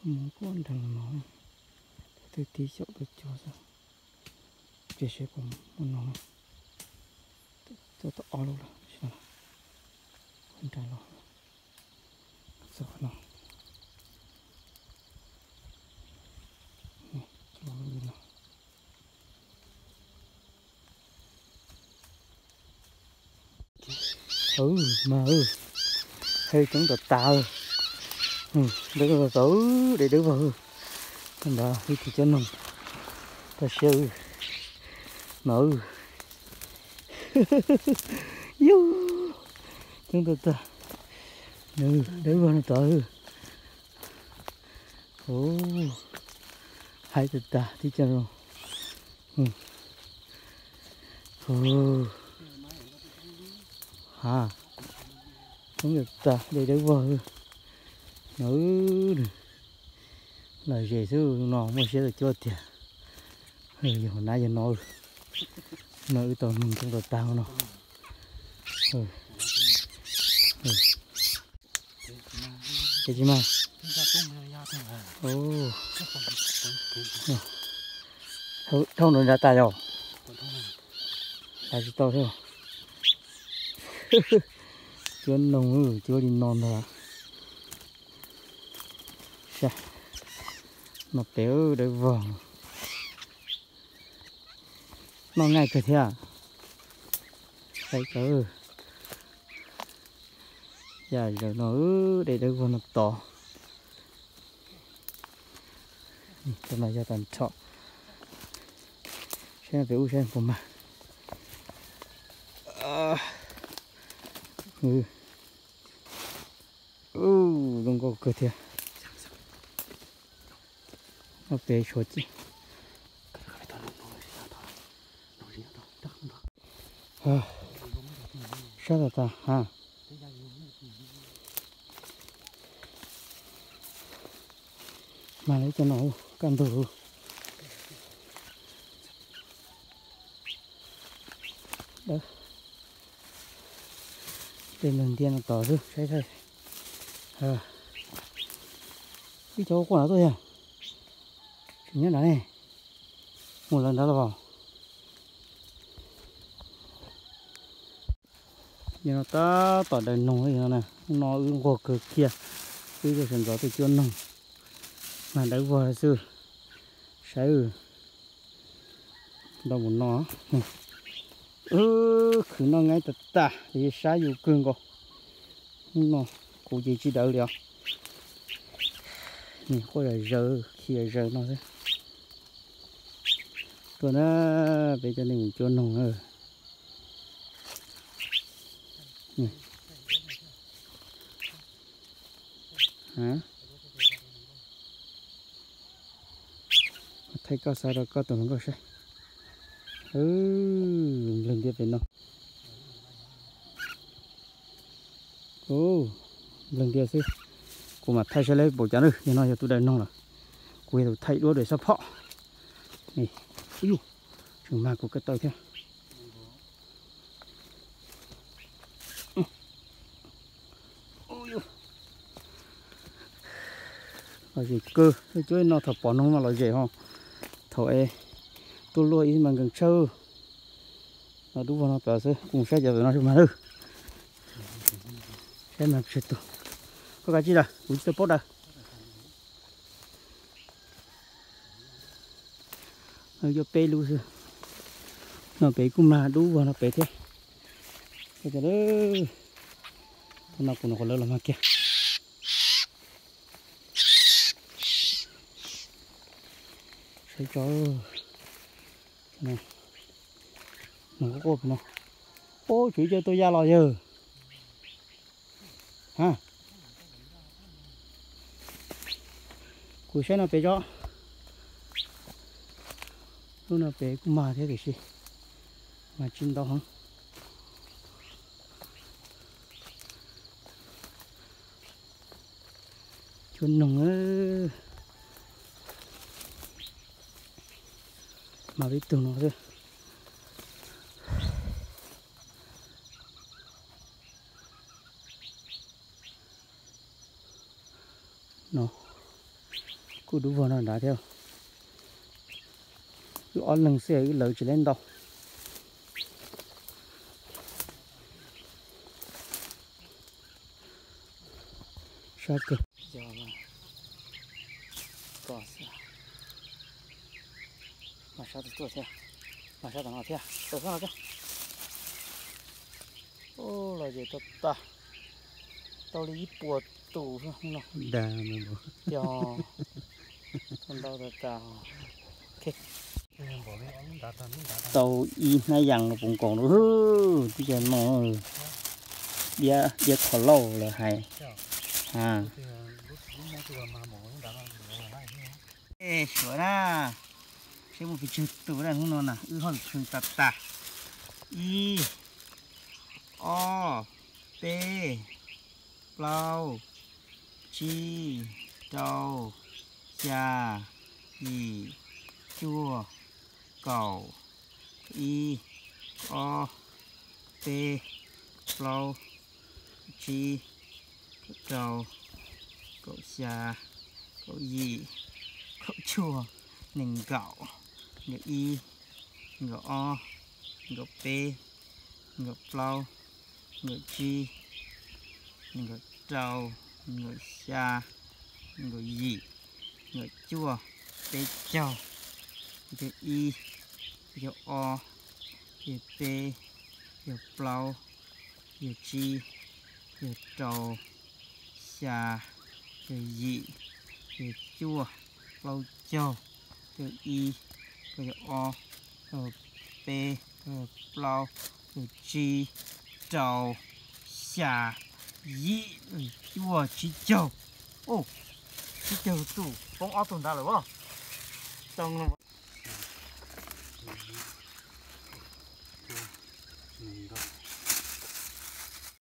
Muốn con thằng nó tôi tí chỗ được cho sao chỉ sẽ có một nó tôi to luôn rồi không trả lo sợ nó cho nó đi nào mà hay chúng ta tao để vào tổ để đỡ vào thằng đó thì cho nó ta sơ mở yêu chúng ta để vào nó tới hai ta thì cho nó không được ta để đỡ vào nữ là dễ chứ nó mới sẽ được cho tiền hồi nãy giờ nó tao mình trong tao tao nó cái gì mà thâu nó ra tay rồi là gì tao thôi chưa nồng chưa đi non rồi nó béo để vòng nó ngay cơ thế à đấy cơ giờ nó để vòng nó to cái này cho tận chọn xem về u xem của mà không có cơ thế nó bé chuột chứ sao là ta ha mà lấy cho nó cam đủ đó đây lần tiên là tỏ chứ thấy cái chỗ của nó thôi à chỉ nhất là này một lần đó là vào giờ nó ta tỏ đầy nồng ấy nè nó gò cửa kia cái sườn gió thì chưa nồng mà đã vừa sư sai đâu muốn nó cứ nó ngay tật ta thì saiอยู่cương co nó cụ chỉ đỡ được nè có là giờ khi giờ nó thế rồi nó bây giờ mình cho nồng rồi hả thấy có sao đâu có tụi nó có sao lần tiếp về nó lần tiếp chứ cô mà thay sẽ lấy bộ chán rồi nhưng nó giờ tôi đây nó là quay đầu thay đua để sắp họ này chừng mà của cái tàu theo là gì cơ cái chuối nó thập bỏ nó mà là gì không thôi tôi lôi ý mà gần sâu nó đúng vào nó bảo chứ cùng sẽ giờ nó mà được xem làm chuyện có cái gì là cũng chưa bớt đâu nó cho pe luôn chứ nó pe cũng mà đúng vào nó pe thế cái đó nó cũng nó lớn lắm kia thấy cho này nó có cột nó chỉ cho tôi ra lò giờ ha cùi xe nó bé cho lúc nào bé cũng mà thế cái gì mà chín đó không chuồn nồng mà biết từ nó thôi nó Cú đu vào nó đã theo. Cứ on lần xe cái lợi chỉ lên đâu. Sao kìa. Giờ mà có sao. Mà sao tôi theo. Mà sao tao theo. Tôi sao chứ. Ô là gì ta. Tao đi bùa tủ không nào. Đà mà bộ. Cho. Con đâu tao. Ok. Tàu y nay rằng nó cũng còn nữa. Bây giờ nó bia khó lâu là hay. À. Ê, sửa ra. Xem một cái chữ từ này không nó nè. Hơn thường tà. Y. O. P. Plau. Chi. Trâu. Chà. Gì. Chua. Cầu. Y. O. P. Plau. Chi. Trâu. Cậu xà. Cậu gì. Cậu chua. Nền gạo. Ngựa y. Ngựa o. Ngựa p. Ngựa plau. Ngựa chi. Ngựa trâu. Ngựa xà. Ngựa gì. Ngựa chua. P trâu. Ngựa y. Ngựa o. Ngựa p. Ngựa plau. Ngựa chi. Ngựa trâu. Xà. Ngựa gì. Ngựa chua. Plau châu. Ngựa y. Ngựa o. Ngựa p. Ngựa plau. Ngựa chi. Trâu. Xà. Gì. Ngựa chua. Chi châu. Ô. Chi châu tủ. Con ốc tồn ra rồi không? Tông nó. Này đó.